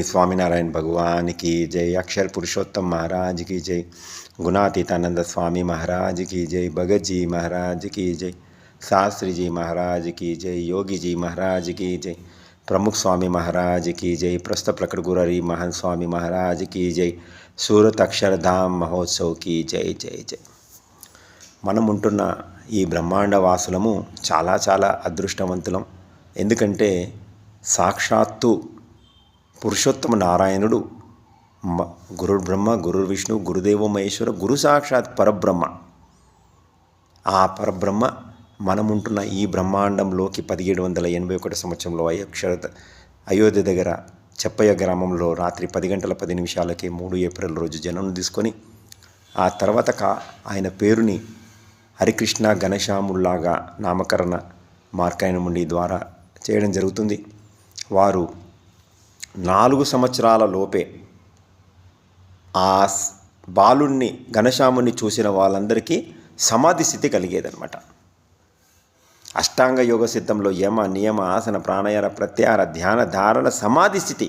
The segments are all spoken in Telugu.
स्वामीनारायण भगवान की जय। अक्षर पुरुषोत्तम महाराज की जय। गुणातीतानंद स्वामी महाराज की जय। भगत जी महाराज की जय। शास्त्री जी महाराज की जय। योगी जी महाराज की जय। प्रमुख स्वामी महाराज की जय। प्रस्थ प्रकट गुररी महान स्वामी महाराज की जय। सूरत अक्षरधाम महोत्सव की जय जय जय। మనం ఉంటున్న ఈ బ్రహ్మాండ వాసులము చాలా చాలా అదృష్టవంతులం. ఎందుకంటే సాక్షాత్తు పురుషోత్తమ నారాయణుడు గురు బ్రహ్మ గురు విష్ణు గురుదేవో మహేశ్వర గురు సాక్షాత్ పరబ్రహ్మ. ఆ పరబ్రహ్మ మనముంటున్న ఈ బ్రహ్మాండంలోకి 1781 సంవత్సరంలో అయోధ్య దగ్గర చెప్పయ్య గ్రామంలో రాత్రి 10 గంటల 10 నిమిషాలకి 3 ఏప్రిల్ రోజు జన్మం తీసుకొని ఆ తర్వాత ఆయన పేరుని హరికృష్ణ ఘనశ్యాముల్లాగా నామకరణ మార్కాయనముండి ద్వారా చేయడం జరుగుతుంది. వారు 4 సంవత్సరాల లోపే ఆ బాలుణ్ణి ఘనశ్యాముని చూసిన వాళ్ళందరికీ సమాధి స్థితి కలిగేదన్నమాట. అష్టాంగ యోగ సిద్ధంలో యమ నియమ ఆసన ప్రాణాయామ ప్రత్యాహార ధ్యాన ధారణ సమాధి స్థితి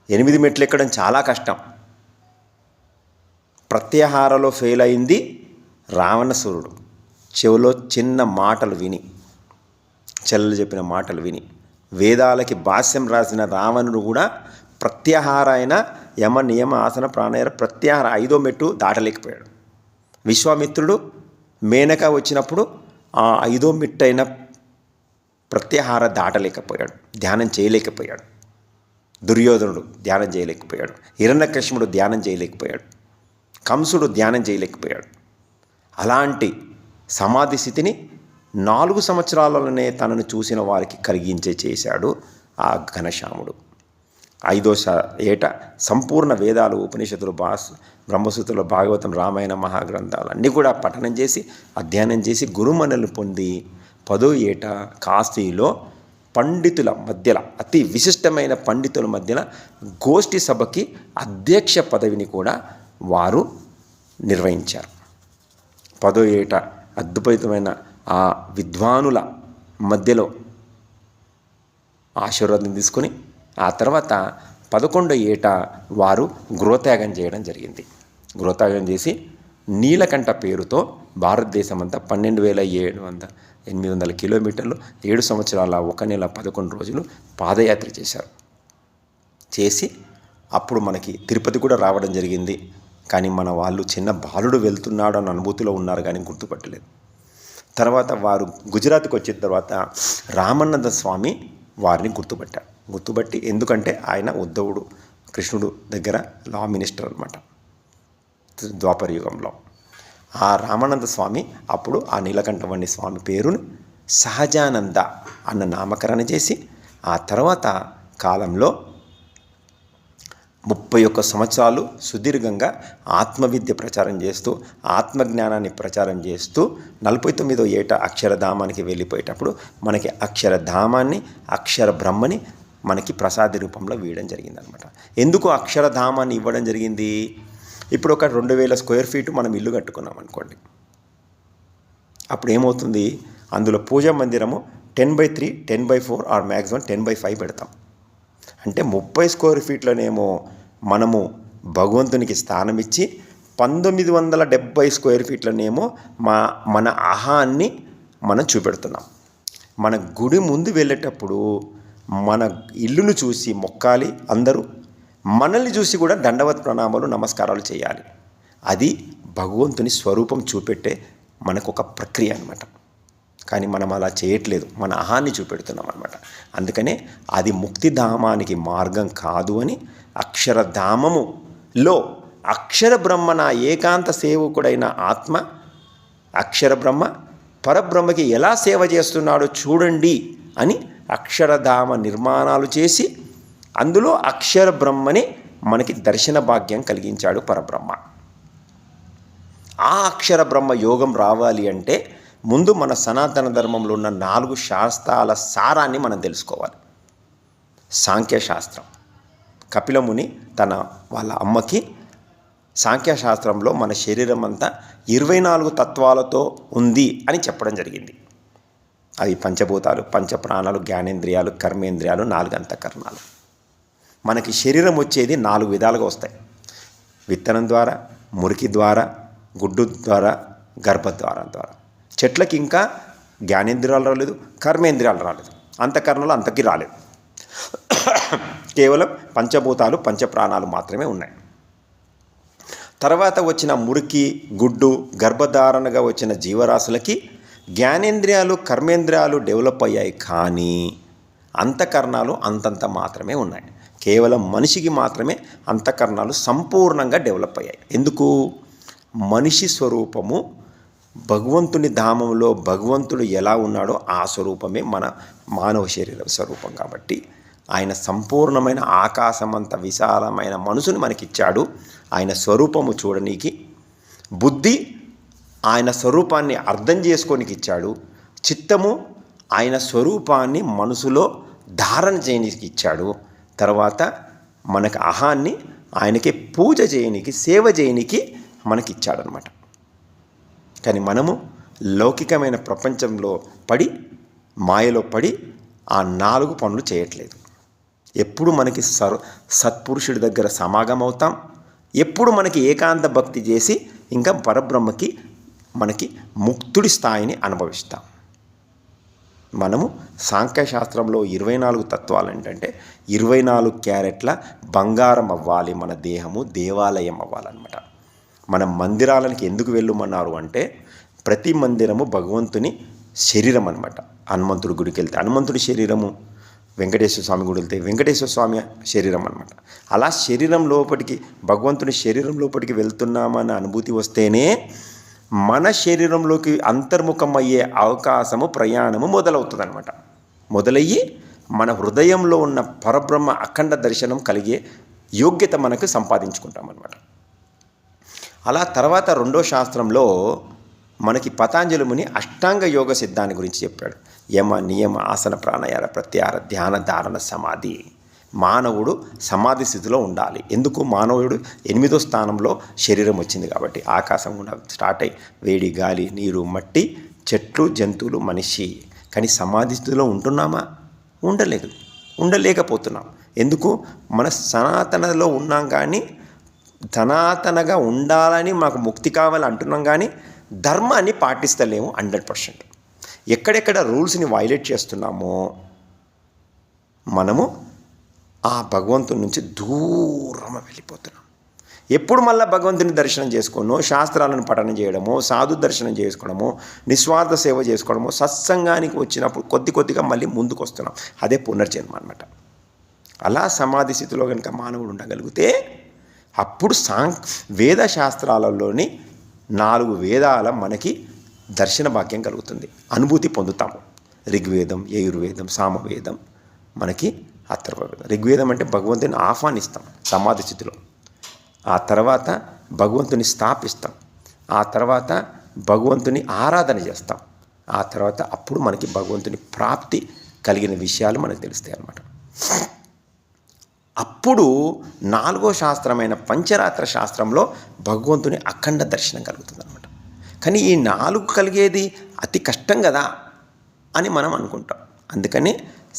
8 మెట్లు ఎక్కడం చాలా కష్టం. ప్రత్యాహారలో ఫెయిల్ అయింది రావణాసురుడు. చెవిలో చిన్న మాటలు విని చెల్లెలు చెప్పిన మాటలు విని వేదాలకి భాష్యం రాసిన రావణుడు కూడా ప్రత్యాహార అయిన యమ నియమ ఆసన ప్రాణాయామ ప్రత్యాహార 5వ మెట్టు దాటలేకపోయాడు. విశ్వామిత్రుడు మేనక వచ్చినప్పుడు ఆ 5వ మెట్టు అయిన ప్రత్యాహార దాటలేకపోయాడు, ధ్యానం చేయలేకపోయాడు. దుర్యోధనుడు ధ్యానం చేయలేకపోయాడు. హిరణ్యకశిపుడు ధ్యానం చేయలేకపోయాడు. కంసుడు ధ్యానం చేయలేకపోయాడు. అలాంటి సమాధి స్థితిని 4 సంవత్సరాలలోనే తనను చూసిన వారికి కలిగించే చేశాడు ఆ ఘనశ్యాముడు. 5వ ఏట సంపూర్ణ వేదాలు ఉపనిషత్తులు బ్రహ్మసూత్రులు భాగవతం రామాయణ మహాగ్రంథాలు అన్నీ కూడా పఠనం చేసి అధ్యయనం చేసి గురుమన్నలు పొంది 10వ ఏట కాశీలో పండితుల మధ్యలో అతి విశిష్టమైన పండితుల మధ్యలో గోష్ఠి సభకి అధ్యక్ష పదవిని కూడా వారు నిర్వహించారు. 10వ ఏట అద్భుతమైన ఆ విద్వానుల మధ్యలో ఆశీర్వాదం తీసుకొని ఆ తర్వాత 11వ ఏట వారు గృహత్యాగం చేయడం జరిగింది. గృహత్యాగం చేసి నీలకంఠ పేరుతో భారతదేశమంతా 12,800 కిలోమీటర్లు 7 సంవత్సరాల 1 నెల 11 రోజులు పాదయాత్ర చేశారు. చేసి అప్పుడు మనకి తిరుపతి కూడా రావడం జరిగింది. కానీ మన వాళ్ళు చిన్న బాలుడు వెళ్తున్నాడు అన్న అనుభూతిలో ఉన్నారు కానీ గుర్తుపట్టలేదు. తర్వాత వారు గుజరాత్కి వచ్చిన తర్వాత రామానంద స్వామి వారిని గుర్తుపట్టి ఎందుకంటే ఆయన ఉద్ధవుడు కృష్ణుడు దగ్గర లా మినిస్టర్ అనమాట ద్వాపర యుగంలో. ఆ రామానంద స్వామి అప్పుడు ఆ నీలకంఠవణి స్వామి పేరును సహజానంద అన్న నామకరణ చేసి ఆ తర్వాత కాలంలో 31 సంవత్సరాలు సుదీర్ఘంగా ఆత్మవిద్య ప్రచారం చేస్తూ ఆత్మజ్ఞానాన్ని ప్రచారం చేస్తూ 49వ ఏట అక్షరధామానికి వెళ్ళిపోయేటప్పుడు మనకి అక్షరధామాన్ని అక్షర బ్రహ్మని మనకి ప్రసాద రూపంలో వేయడం జరిగిందనమాట. ఎందుకు అక్షరధామాన్ని ఇవ్వడం జరిగింది? ఇప్పుడు ఒక 2000 స్క్వేర్ ఫీట్ మనం ఇల్లు కట్టుకున్నాం అనుకోండి. అప్పుడు ఏమవుతుంది? అందులో పూజా మందిరము 10/3 10/4 ఆర్ మ్యాక్సిమం 10/5 పెడతాం. అంటే 30 స్క్వేర్ ఫీట్లోనేమో మనము భగవంతునికి స్థానం ఇచ్చి 1970 స్క్వేర్ ఫీట్లోనేమో మన అహాన్ని మనం చూపెడుతున్నాం. మన గుడి ముందు వెళ్ళేటప్పుడు మన ఇల్లును చూసి మొక్కాలి, అందరూ మనల్ని చూసి కూడా దండవత్ ప్రణామాలు నమస్కారాలు చేయాలి. అది భగవంతుని స్వరూపం చూపెట్టే మనకు ఒక ప్రక్రియ అన్నమాట. కానీ మనం అలా చేయట్లేదు, మన అహాన్ని చూపెడుతున్నాం అనమాట. అందుకనే అది ముక్తిధామానికి మార్గం కాదు అని అక్షరధామములో అక్షర బ్రహ్మ నా ఏకాంత సేవకుడైన ఆత్మ అక్షర బ్రహ్మ పరబ్రహ్మకి ఎలా సేవ చేస్తున్నాడో చూడండి అని అక్షరధామ నిర్మాణాలు చేసి అందులో అక్షర బ్రహ్మని మనకి దర్శన భాగ్యం కలిగించాడు పరబ్రహ్మ. ఆ అక్షర బ్రహ్మ యోగం రావాలి అంటే ముందు మన సనాతన ధర్మంలో ఉన్న 4 శాస్త్రాల సారాన్ని మనం తెలుసుకోవాలి. సాంఖ్యశాస్త్రం, కపిలముని వాళ్ళ అమ్మకి సాంఖ్యశాస్త్రంలో మన శరీరం అంతా 24 తత్వాలతో ఉంది అని చెప్పడం జరిగింది. అవి పంచభూతాలు, పంచప్రాణాలు, జ్ఞానేంద్రియాలు, కర్మేంద్రియాలు, 4 అంతఃకరణాలు. మనకి శరీరం వచ్చేది 4 విధాలుగా వస్తాయి. విత్తనం ద్వారా, మురికి ద్వారా, గుడ్డు ద్వారా, గర్భద్వారం ద్వారా. చెట్లకి ఇంకా జ్ఞానేంద్రియాలు రాలేదు, కర్మేంద్రియాలు రాలేదు, అంతఃకరణలు అంతకి రాలేదు. కేవలం పంచభూతాలు, పంచప్రాణాలు మాత్రమే ఉన్నాయి. తర్వాత వచ్చిన మురికి, గుడ్డు, గర్భధారణగా వచ్చిన జీవరాశులకి జ్ఞానేంద్రియాలు, కర్మేంద్రియాలు డెవలప్ అయ్యాయి. కానీ అంతఃకరణాలు అంతంత మాత్రమే ఉన్నాయి. కేవలం మనిషికి మాత్రమే అంతఃకరణాలు సంపూర్ణంగా డెవలప్ అయ్యాయి. ఎందుకు? మనిషి స్వరూపము భగవంతుని ధామంలో భగవంతుడు ఎలా ఉన్నాడో ఆ స్వరూపమే మన మానవ శరీర స్వరూపం. కాబట్టి ఆయన సంపూర్ణమైన ఆకాశమంత విశాలమైన మనసుని మనకిచ్చాడు. ఆయన స్వరూపము చూడనీకి, బుద్ధి ఆయన స్వరూపాన్ని అర్థం చేసుకోనికి ఇచ్చాడు, చిత్తము ఆయన స్వరూపాన్ని మనసులో ధారణ చేయడానికి ఇచ్చాడు. తర్వాత మనకు అహాన్ని ఆయనకి పూజ చేయనికి, సేవ చేయనికి మనకి ఇచ్చాడనమాట. కానీ మనము లౌకికమైన ప్రపంచంలో పడి, మాయలో పడి ఆ 4 పనులు చేయట్లేదు. ఎప్పుడు మనకి సత్పురుషుడి దగ్గర సమాగం అవుతాం, ఎప్పుడు మనకి ఏకాంత భక్తి చేసి ఇంకా పరబ్రహ్మకి మనకి ముక్తుడి స్థాయిని అనుభవిస్తాం. మనము సాంఖ్యశాస్త్రంలో 24 తత్వాలు ఏంటంటే 24 క్యారెట్ల బంగారం అవ్వాలి మన దేహము, దేవాలయం అవ్వాలన్నమాట. మన మందిరాలకి ఎందుకు వెళ్ళమన్నారు అంటే ప్రతి మందిరము భగవంతుని శరీరం అనమాట. హనుమంతుడి గుడికి వెళ్తే హనుమంతుడి శరీరము, వెంకటేశ్వర స్వామి గుడి వెళ్తే వెంకటేశ్వర స్వామి శరీరం అనమాట. అలా శరీరం లోపలికి, భగవంతుని శరీరం లోపలికి వెళ్తున్నామన్న అనుభూతి వస్తేనే మన శరీరంలోకి అంతర్ముఖం అయ్యే అవకాశము, ప్రయాణము మొదలవుతుంది అనమాట. మొదలయ్యి మన హృదయంలో ఉన్న పరబ్రహ్మ అఖండ దర్శనం కలిగే యోగ్యత మనకు సంపాదించుకుంటాం అన్నమాట. అలా తర్వాత 2వ శాస్త్రంలో మనకి పతాంజలి ముని అష్టాంగ యోగ సిద్ధాన్ని గురించి చెప్పాడు. యమ, నియమ, ఆసన, ప్రాణాయామ, ప్రత్యాహార, ధ్యాన, ధారణ, సమాధి. మానవుడు సమాధి స్థితిలో ఉండాలి. ఎందుకు? మానవుడు 8వ స్థానంలో శరీరం వచ్చింది కాబట్టి. ఆకాశం కూడా స్టార్ట్ అయ్యి వేడి, గాలి, నీరు, మట్టి, చెట్లు, జంతువులు, మనిషి. కానీ సమాధి స్థితిలో ఉంటున్నామా? ఉండలేకపోతున్నాం. ఎందుకు? మన సనాతనలో ఉన్నాం కానీ, సనాతనగా ఉండాలని మాకు ముక్తి కావాలి అంటున్నాం కానీ ధర్మాన్ని పాటిస్తలేము 100%. ఎక్కడెక్కడ రూల్స్ని వైలేట్ చేస్తున్నామో మనము ఆ భగవంతుని నుంచి దూరం వెళ్ళిపోతున్నాం. ఎప్పుడు మళ్ళీ భగవంతుని దర్శనం చేసుకోనో, శాస్త్రాలను పఠనం చేయడమో, సాధు దర్శనం చేసుకోవడమో, నిస్వార్థ సేవ చేసుకోవడమో, సత్సంగానికి వచ్చినప్పుడు కొద్దిగా మళ్ళీ ముందుకు వస్తున్నాం. అదే పునర్జన్మ అన్నమాట. అలా సమాధి స్థితిలో కనుక మానవుడు ఉండగలిగితే అప్పుడు వేద శాస్త్రాలలోని 4 వేదాల మనకి దర్శన భాగ్యం కలుగుతుంది, అనుభూతి పొందుతాము. ఋగ్వేదం, యజుర్వేదం, సామవేదం, మనకి అథర్వవేదం. ఋగ్వేదం అంటే భగవంతుని ఆహ్వానిస్తాం సమాధి స్థితిలో, ఆ తర్వాత భగవంతుని స్థాపిస్తాం, ఆ తర్వాత భగవంతుని ఆరాధన చేస్తాం, ఆ తర్వాత అప్పుడు మనకి భగవంతుని ప్రాప్తి కలిగిన విషయాలు మనకు తెలుస్తాయి అన్నమాట. అప్పుడు 4వ శాస్త్రమైన పంచరాత్ర శాస్త్రంలో భగవంతుని అఖండ దర్శనం కలుగుతుంది అనమాట. కానీ ఈ 4 కలిగేది అతి కష్టం కదా అని మనం అనుకుంటాం. అందుకని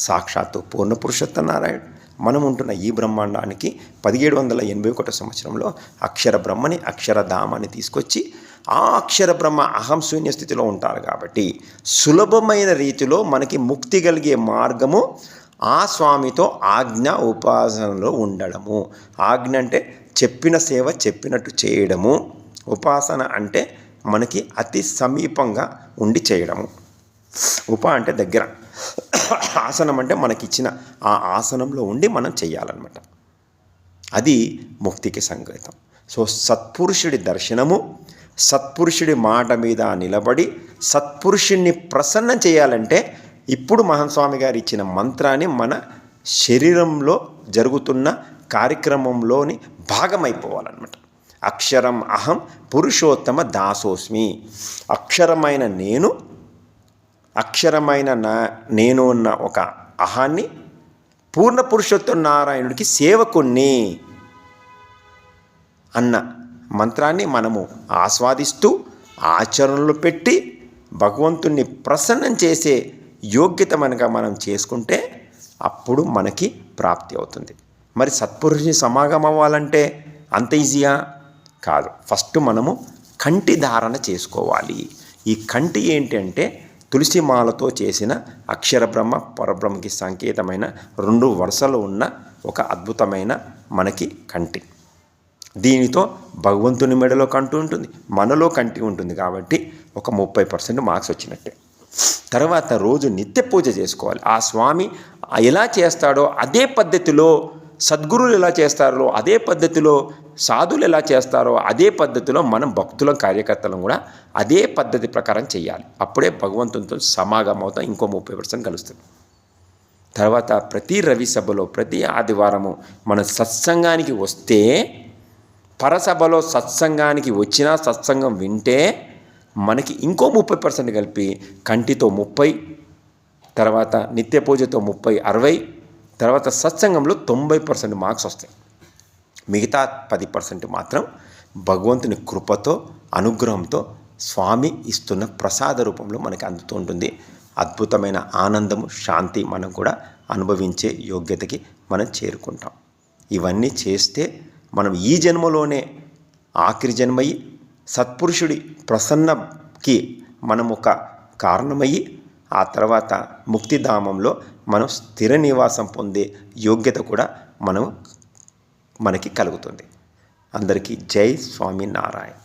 సాక్షాత్తు పూర్ణ పురుషోత్తమ నారాయణుడు మనం ఉంటున్న ఈ బ్రహ్మాండానికి 1781 సంవత్సరంలో అక్షర బ్రహ్మని, అక్షరధామాన్ని తీసుకొచ్చి ఆ అక్షర బ్రహ్మ అహం శూన్య స్థితిలో ఉంటారు. కాబట్టి సులభమైన రీతిలో మనకి ముక్తి కలిగే మార్గము ఆ స్వామితో ఆజ్ఞ ఉపాసనలో ఉండడము. ఆజ్ఞ అంటే చెప్పిన సేవ చెప్పినట్టు చేయడము, ఉపాసన అంటే మనకి అతి సమీపంగా ఉండి చేయడము. అంటే దగ్గర, ఆసనం అంటే మనకిచ్చిన ఆ ఆసనంలో ఉండి మనం చేయాలన్నమాట. అది ముక్తికి సంకేతం. సో సత్పురుషుడి దర్శనము, సత్పురుషుడి మాట మీద నిలబడి సత్పురుషుడిని ప్రసన్నం చేయాలంటే ఇప్పుడు మహాస్వామి గారు ఇచ్చిన మంత్రాన్ని మన శరీరంలో జరుగుతున్న కార్యక్రమంలోని భాగమైపోవాలన్నమాట. అక్షరం అహం పురుషోత్తమ దాసోస్మి. అక్షరమైన నేను, అక్షరమైన నేను ఉన్న ఒక అహాన్ని పూర్ణ పురుషోత్తమ నారాయణుడికి సేవకుణ్ణి అన్న మంత్రాన్ని మనము ఆస్వాదిస్తూ ఆచరణలో పెట్టి భగవంతుణ్ణి ప్రసన్నం చేసే యోగ్యత మనగా మనం చేసుకుంటే అప్పుడు మనకి ప్రాప్తి అవుతుంది. మరి సత్పురుషుని సమాగమం అవ్వాలంటే అంత ఈజీయా కాదు. ఫస్ట్ మనము కంటి ధారణ చేసుకోవాలి. ఈ కంటి ఏంటి అంటే తులసి మాలతో చేసిన అక్షర బ్రహ్మ పరబ్రహ్మకి సంకేతమైన 2 వరుసలు ఉన్న ఒక అద్భుతమైన మనకి కంటి. దీనితో భగవంతుని మెడలో కంటి ఉంటుంది, మనలో కంటి ఉంటుంది. కాబట్టి ఒక 30% మార్క్స్ వచ్చినట్టే. తర్వాత రోజు నిత్య పూజ చేసుకోవాలి. ఆ స్వామి ఎలా చేస్తాడో అదే పద్ధతిలో, సద్గురువులు ఎలా చేస్తారో అదే పద్ధతిలో, సాధువులు ఎలా చేస్తారో అదే పద్ధతిలో మనం భక్తుల కార్యకర్తలను కూడా అదే పద్ధతి ప్రకారం చేయాలి. అప్పుడే భగవంతునితో సమాగమం అవుతాం. ఇంకో 30% కలుస్తుంది. తర్వాత ప్రతి రవి సభలో ప్రతి ఆదివారము మన సత్సంగానికి వస్తే, పరసభలో సత్సంగానికి వచ్చినా సత్సంగం వింటే మనకి ఇంకో 30% కలిపి కంటితో 30, తర్వాత నిత్య పూజతో 30, 60, తర్వాత సత్సంగంలో 90% మార్క్స్ వస్తాయి. మిగతా 10% మాత్రం భగవంతుని కృపతో అనుగ్రహంతో స్వామి ఇస్తున్న ప్రసాద రూపంలో మనకి అందుతూ ఉంటుంది. అద్భుతమైన ఆనందము, శాంతి మనం కూడా అనుభవించే యోగ్యతకి మనం చేరుకుంటాం. ఇవన్నీ చేస్తే మనం ఈ జన్మలోనే ఆఖరి జన్మయ్యి సత్పురుషుడి ప్రసన్నకి మనం ఒక కారణమయ్యి ఆ తర్వాత ముక్తిధామంలో మనం స్థిర నివాసం పొందే యోగ్యత కూడా మనకి కలుగుతుంది. అందరికీ జై స్వామినారాయణ.